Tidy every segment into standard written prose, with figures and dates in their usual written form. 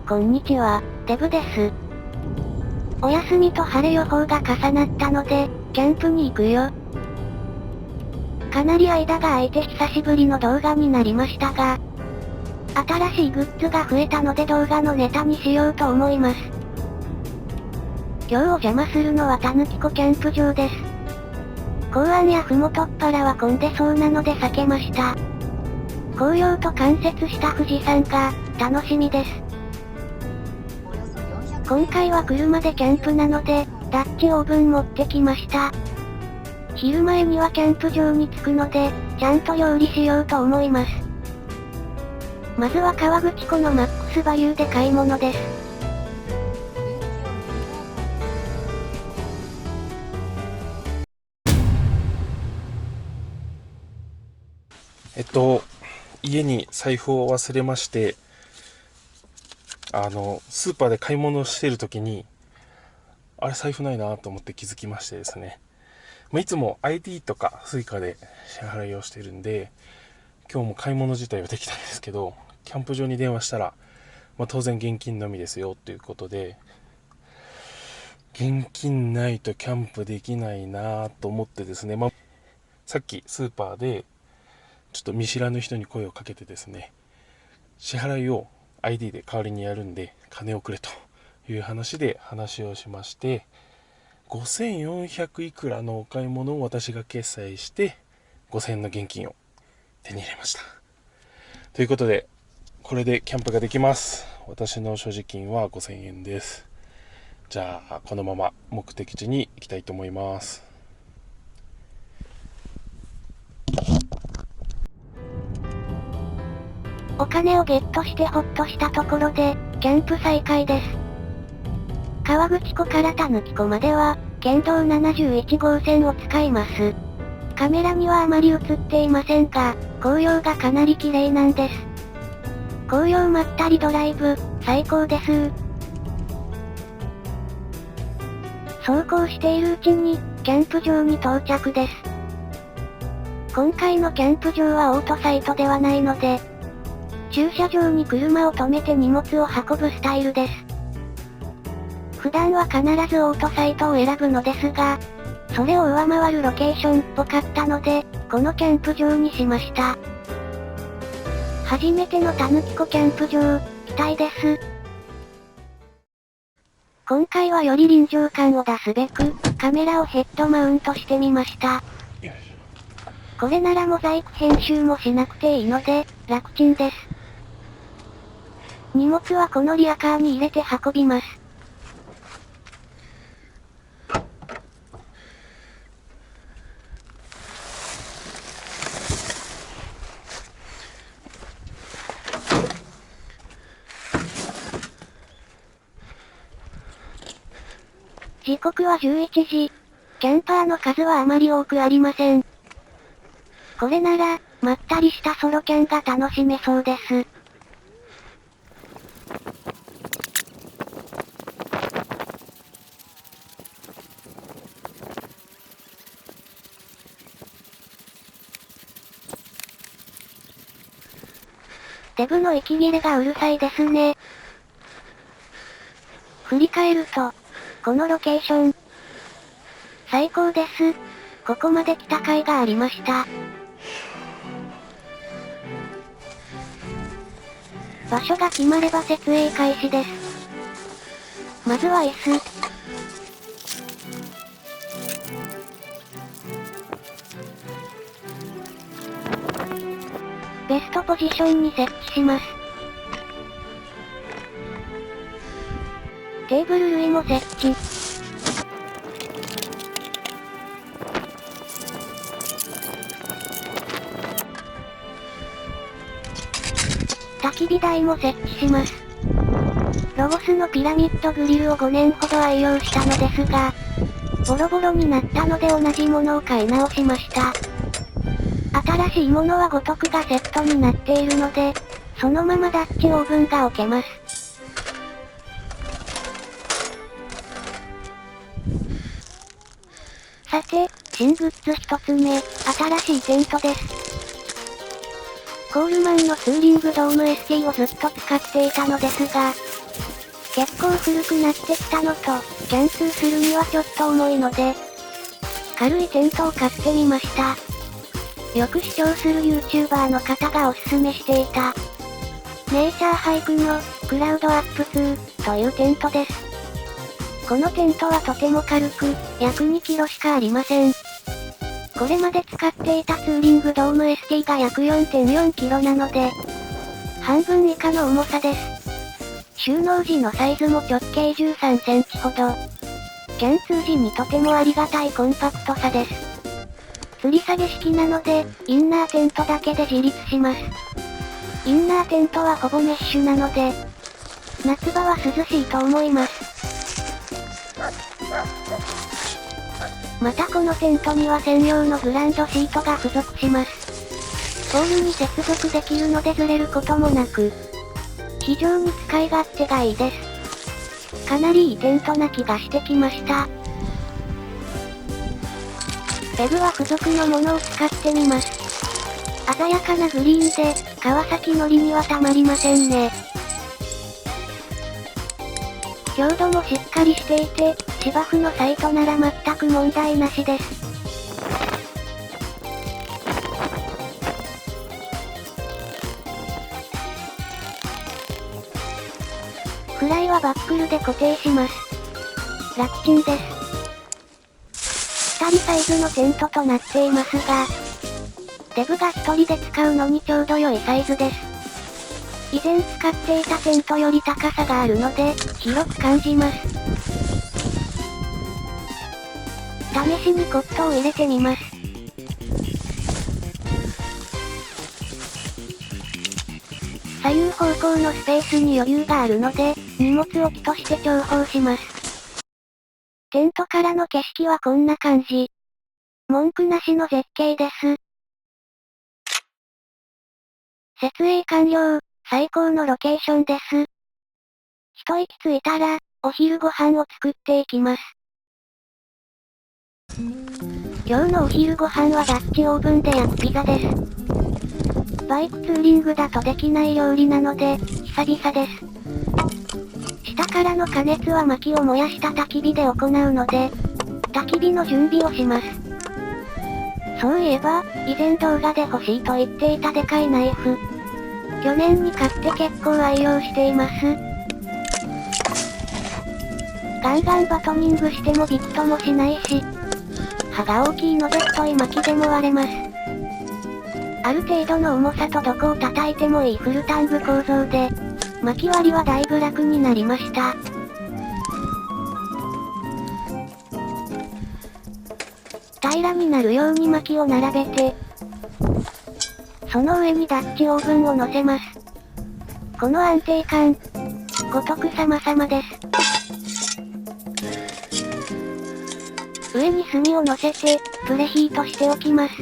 こんにちは、デブです。お休みと晴れ予報が重なったので、キャンプに行くよ。かなり間が空いて久しぶりの動画になりましたが、新しいグッズが増えたので動画のネタにしようと思います。今日お邪魔するのはたぬき湖キャンプ場です。港湾やふもとっぱらは混んでそうなので避けました。紅葉と冠雪した富士山が、楽しみです。今回は車でキャンプなので、ダッチオーブン持ってきました。昼前にはキャンプ場に着くので、ちゃんと料理しようと思います。まずは河口湖のマックスバリューで買い物です。家に財布を忘れまして、スーパーで買い物をしている時に、あれ財布ないなと思って気づきましてですね。いつも ID とか Suica で支払いをしてるんで、今日も買い物自体はできたんですけど、キャンプ場に電話したら、当然現金のみですよということで、現金ないとキャンプできないなと思ってですね、さっきスーパーでちょっと見知らぬ人に声をかけてですね、支払いを ID で代わりにやるんで金をくれという話で話をしまして、5400いくらのお買い物を私が決済して5000円の現金を手に入れました。ということで、これでキャンプができます。私の所持金は5000円です。じゃあこのまま目的地に行きたいと思います。お金をゲットしてほっとしたところで、キャンプ再開です。河口湖からたぬき湖までは、県道71号線を使います。カメラにはあまり映っていませんが、紅葉がかなり綺麗なんです。紅葉まったりドライブ、最高です。走行しているうちに、キャンプ場に到着です。今回のキャンプ場はオートサイトではないので、駐車場に車を止めて荷物を運ぶスタイルです。普段は必ずオートサイトを選ぶのですが、それを上回るロケーションっぽかったので、このキャンプ場にしました。初めてのたぬき湖キャンプ場、期待です。今回はより臨場感を出すべく、カメラをヘッドマウントしてみました。これならモザイク編集もしなくていいので、楽ちんです。荷物はこのリアカーに入れて運びます。時刻は11時。キャンパーの数はあまり多くありません。これなら、まったりしたソロキャンが楽しめそうです。デブの息切れがうるさいですね。振り返ると、このロケーション、最高です。ここまで来た甲斐がありました。場所が決まれば設営開始です。まずは椅子。ベストポジションに設置します。テーブル類も設置。焚き火台も設置します。ロゴスのピラミッドグリルを5年ほど愛用したのですが、ボロボロになったので同じものを買い直しました。新しいものは五徳がセットになっているので、そのままダッチオーブンが置けます。さて、新グッズ一つ目、新しいテントです。コールマンのツーリングドーム ST をずっと使っていたのですが、結構古くなってきたのと、キャンプするにはちょっと重いので、軽いテントを買ってみました。よく視聴する YouTuber の方がおすすめしていた、ネイチャーハイクのクラウドアップ2というテントです。このテントはとても軽く、約2キロしかありません。これまで使っていたツーリングドーム ST が約 4.4 キロなので、半分以下の重さです。収納時のサイズも直径13センチほど。キャン通時にとてもありがたいコンパクトさです。吊り下げ式なので、インナーテントだけで自立します。インナーテントはほぼメッシュなので、夏場は涼しいと思います。またこのテントには専用のグランドシートが付属します。ポールに接続できるのでずれることもなく、非常に使い勝手がいいです。かなりいいテントな気がしてきました。ペグは付属のものを使ってみます。鮮やかなグリーンで、川崎のりにはたまりませんね。強度もしっかりしていて、芝生のサイトなら全く問題なしです。フライはバックルで固定します。楽ちんです。2人サイズのテントとなっていますが、デブが1人で使うのにちょうど良いサイズです。以前使っていたテントより高さがあるので、広く感じます。試しにコットを入れてみます。左右方向のスペースに余裕があるので、荷物置きとして重宝します。テントからの景色はこんな感じ。文句なしの絶景です。設営完了。最高のロケーションです。一息ついたら、お昼ご飯を作っていきます。今日のお昼ご飯はダッチオーブンで焼くピザです。バイクツーリングだとできない料理なので、久々です。下からの加熱は薪を燃やした焚き火で行うので、焚き火の準備をします。そういえば、以前動画で欲しいと言っていたでかいナイフ。去年に買って結構愛用しています。ガンガンバトニングしてもびくともしないし、刃が大きいので太い薪でも割れます。ある程度の重さとどこを叩いてもいいフルタング構造で、薪割りはだいぶ楽になりました。平らになるように薪を並べて、その上にダッチオーブンを乗せます。この安定感、ごとく様々です。上に炭を乗せて、プレヒートしておきます。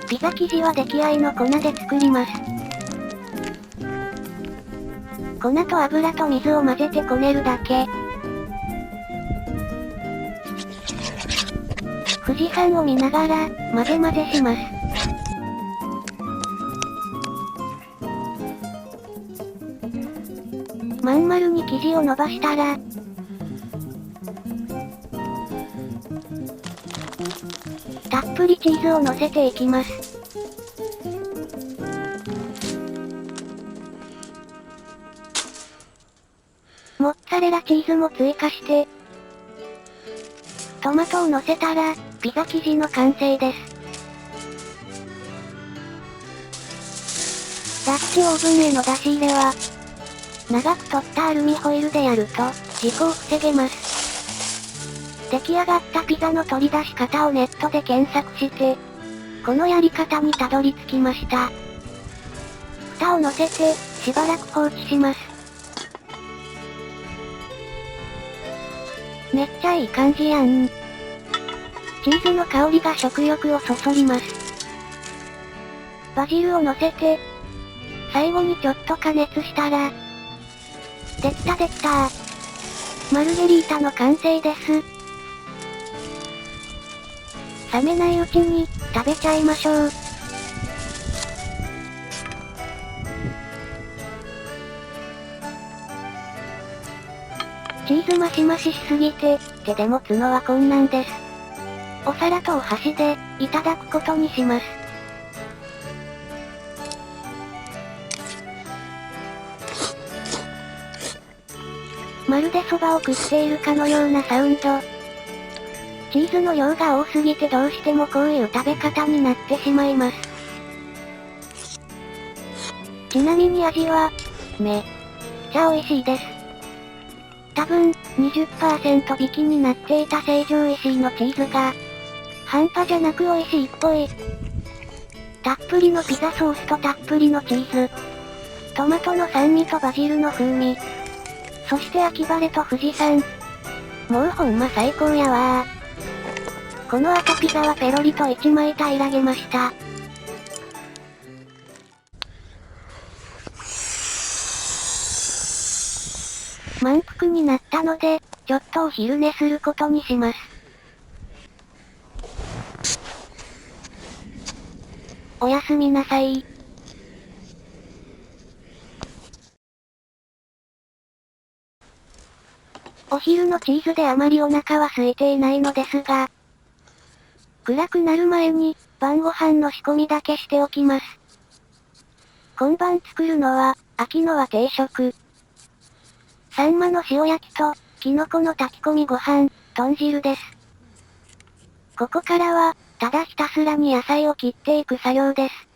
ピザ生地は出来合いの粉で作ります。粉と油と水を混ぜてこねるだけ。富士山を見ながら、混ぜ混ぜします。まん丸に生地を伸ばしたら、たっぷりチーズを乗せていきます。モッツァレラチーズも追加して、トマトを乗せたら、ピザ生地の完成です。ダッチオーブンへの出し入れは、長く取ったアルミホイルでやると、事故を防げます。出来上がったピザの取り出し方をネットで検索して、このやり方にたどり着きました。蓋を乗せて、しばらく放置します。めっちゃいい感じやん。チーズの香りが食欲をそそります。バジルを乗せて、最後にちょっと加熱したら、できたできたー。マルゲリータの完成です。冷めないうちに、食べちゃいましょう。チーズマシマシしすぎて、手で持つのは困難です。お皿とお箸で、いただくことにします。まるでそばを食っているかのようなサウンド。チーズの量が多すぎてどうしてもこういう食べ方になってしまいます。ちなみに味は、めっちゃ美味しいです。多分、20% 引きになっていた成城石井のチーズが、半端じゃなく美味しいっぽい。たっぷりのピザソースとたっぷりのチーズ。トマトの酸味とバジルの風味。そして秋晴れと富士山。もうほんま最高やわー。この後ピザはペロリと1枚平らげました。満腹になったので、ちょっとお昼寝することにします。おやすみなさい。お昼のチーズであまりお腹は空いていないのですが、暗くなる前に、晩ご飯の仕込みだけしておきます。今晩作るのは、秋のは定食。サンマの塩焼きと、キノコの炊き込みご飯、豚汁です。ここからは、ただひたすらに野菜を切っていく作業です。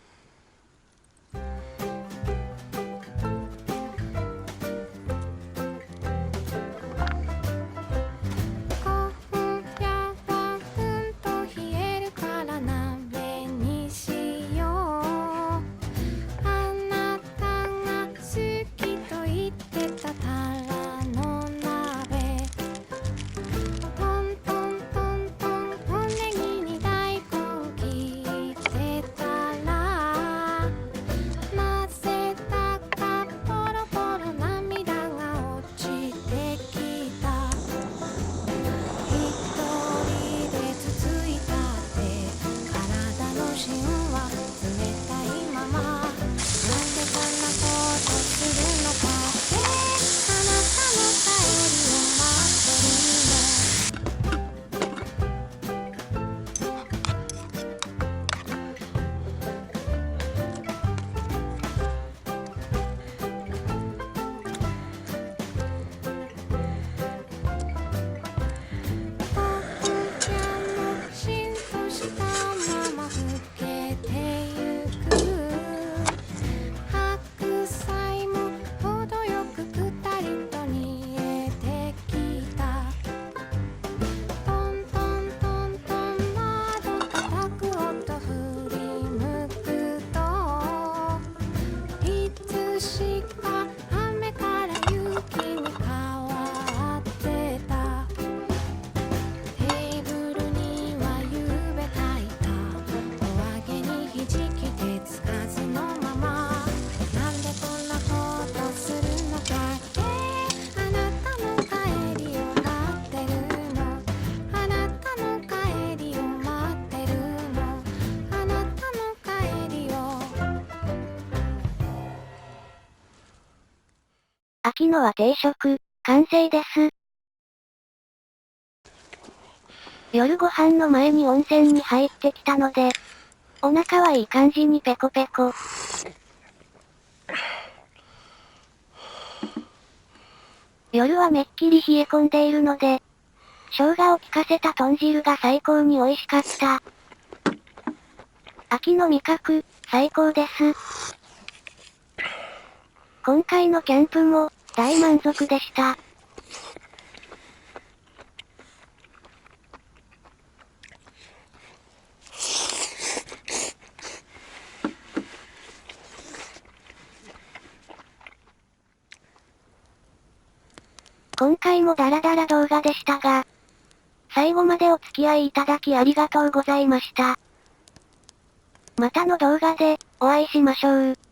秋のは定食、完成です。夜ご飯の前に温泉に入ってきたので、お腹はいい感じにペコペコ。夜はめっきり冷え込んでいるので、生姜を効かせた豚汁が最高に美味しかった。秋の味覚、最高です。今回のキャンプも、大満足でした。今回もダラダラ動画でしたが、最後までお付き合いいただきありがとうございました。またの動画で、お会いしましょう。